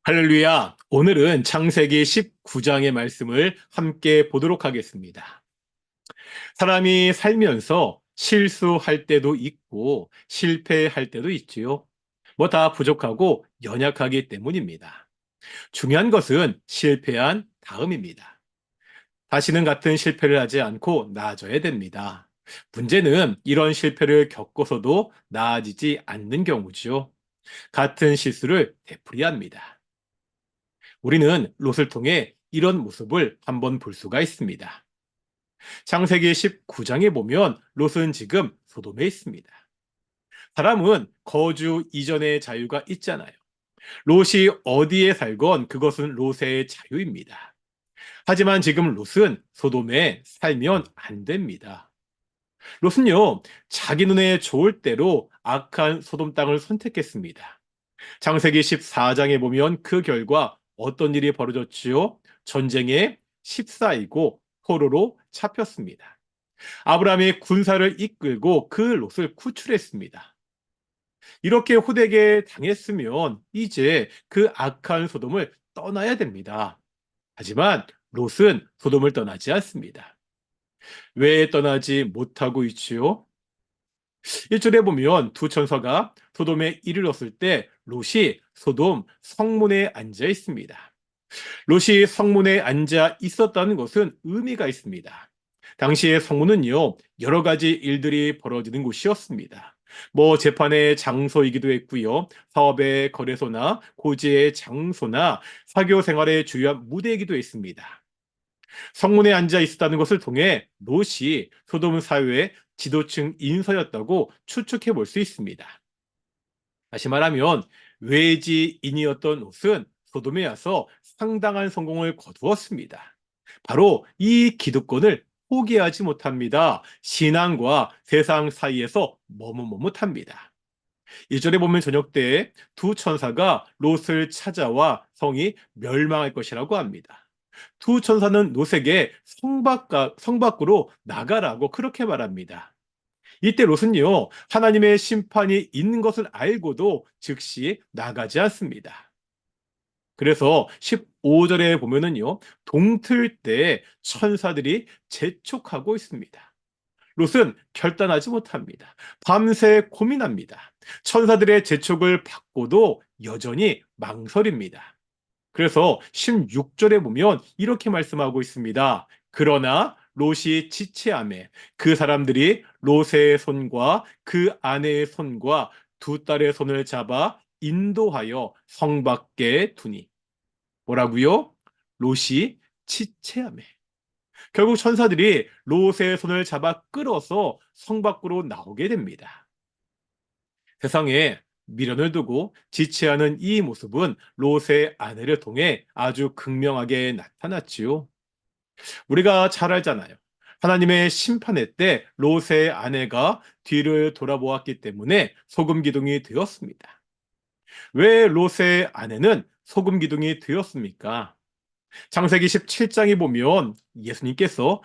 할렐루야! 오늘은 창세기 19장의 말씀을 함께 보도록 하겠습니다. 사람이 살면서 실수할 때도 있고 실패할 때도 있지요. 뭐 다 부족하고 연약하기 때문입니다. 중요한 것은 실패한 다음입니다. 다시는 같은 실패를 하지 않고 나아져야 됩니다. 문제는 이런 실패를 겪어서도 나아지지 않는 경우죠. 같은 실수를 되풀이합니다. 우리는 롯을 통해 이런 모습을 한번 볼 수가 있습니다. 창세기 19장에 보면 롯은 지금 소돔에 있습니다. 사람은 거주 이전의 자유가 있잖아요. 롯이 어디에 살건 그것은 롯의 자유입니다. 하지만 지금 롯은 소돔에 살면 안 됩니다. 롯은요, 자기 눈에 좋을 대로 악한 소돔 땅을 선택했습니다. 창세기 14장에 보면 그 결과 어떤 일이 벌어졌지요? 전쟁에 십사이고 포로로 잡혔습니다. 아브라함이 군사를 이끌고 그 롯을 구출했습니다. 이렇게 호되게 당했으면 이제 그 악한 소돔을 떠나야 됩니다. 하지만 롯은 소돔을 떠나지 않습니다. 왜 떠나지 못하고 있지요? 1절에 보면 두 천사가 소돔에 이르렀을 때 롯이 소돔 성문에 앉아 있습니다. 롯이 성문에 앉아 있었다는 것은 의미가 있습니다. 당시의 성문은요, 여러 가지 일들이 벌어지는 곳이었습니다. 뭐 재판의 장소이기도 했고요. 사업의 거래소나 고지의 장소나 사교 생활의 주요한 무대이기도 했습니다. 성문에 앉아 있었다는 것을 통해 롯이 소돔 사회의 지도층 인서였다고 추측해 볼 수 있습니다. 다시 말하면 외지인이었던 롯은 소돔에 와서 상당한 성공을 거두었습니다. 바로 이 기득권을 포기하지 못합니다. 신앙과 세상 사이에서 머뭇머뭇합니다. 1절에 보면 저녁 때에 두 천사가 롯을 찾아와 성이 멸망할 것이라고 합니다. 두 천사는 롯에게 성 밖으로 나가라고 그렇게 말합니다. 이때 롯은요, 하나님의 심판이 있는 것을 알고도 즉시 나가지 않습니다. 그래서 15절에 보면은요, 동틀 때 천사들이 재촉하고 있습니다. 롯은 결단하지 못합니다. 밤새 고민합니다. 천사들의 재촉을 받고도 여전히 망설입니다. 그래서 16절에 보면 이렇게 말씀하고 있습니다. 그러나 롯이 지체하매 그 사람들이 롯의 손과 그 아내의 손과 두 딸의 손을 잡아 인도하여 성 밖에 두니. 뭐라고요? 롯이 지체하매. 결국 천사들이 롯의 손을 잡아 끌어서 성 밖으로 나오게 됩니다. 세상에 미련을 두고 지체하는 이 모습은 롯의 아내를 통해 아주 극명하게 나타났지요. 우리가 잘 알잖아요. 하나님의 심판의 때 롯의 아내가 뒤를 돌아보았기 때문에 소금 기둥이 되었습니다. 왜 롯의 아내는 소금 기둥이 되었습니까? 창세기 17장에 보면 예수님께서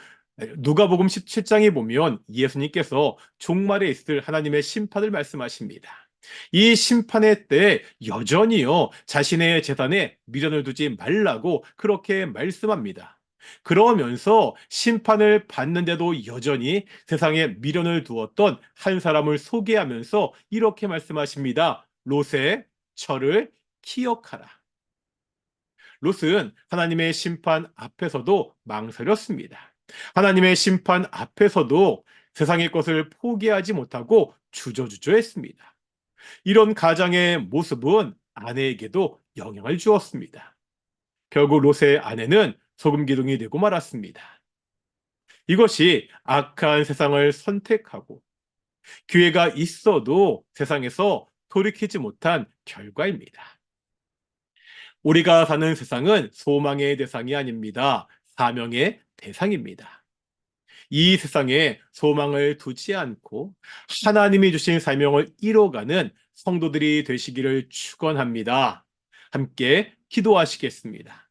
누가복음 17장에 보면 예수님께서 종말에 있을 하나님의 심판을 말씀하십니다. 이 심판의 때 여전히요 자신의 재산에 미련을 두지 말라고 그렇게 말씀합니다. 그러면서 심판을 받는데도 여전히 세상에 미련을 두었던 한 사람을 소개하면서 이렇게 말씀하십니다. 롯의 철을 기억하라. 롯은 하나님의 심판 앞에서도 망설였습니다. 하나님의 심판 앞에서도 세상의 것을 포기하지 못하고 주저주저했습니다. 이런 가장의 모습은 아내에게도 영향을 주었습니다. 결국 롯의 아내는 소금 기둥이 되고 말았습니다. 이것이 악한 세상을 선택하고 기회가 있어도 세상에서 돌이키지 못한 결과입니다. 우리가 사는 세상은 소망의 대상이 아닙니다. 사명의 대상입니다. 이 세상에 소망을 두지 않고 하나님이 주신 사명을 이뤄가는 성도들이 되시기를 축원합니다. 함께 기도하시겠습니다.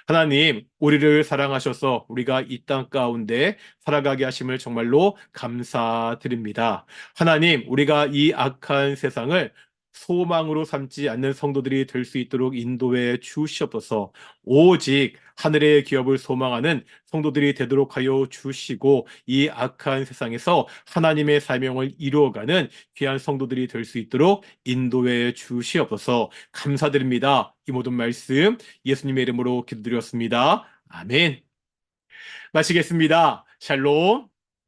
하나님, 우리를 사랑하셔서 우리가 이 땅 가운데 살아가게 하심을 정말로 감사드립니다. 하나님, 우리가 이 악한 세상을 소망으로 삼지 않는 성도들이 될 수 있도록 인도해 주시옵소서. 오직 하늘의 기업을 소망하는 성도들이 되도록 하여 주시고 이 악한 세상에서 하나님의 사명을 이루어가는 귀한 성도들이 될 수 있도록 인도해 주시옵소서. 감사드립니다. 이 모든 말씀 예수님의 이름으로 기도드렸습니다. 아멘. 마치겠습니다. 샬롬.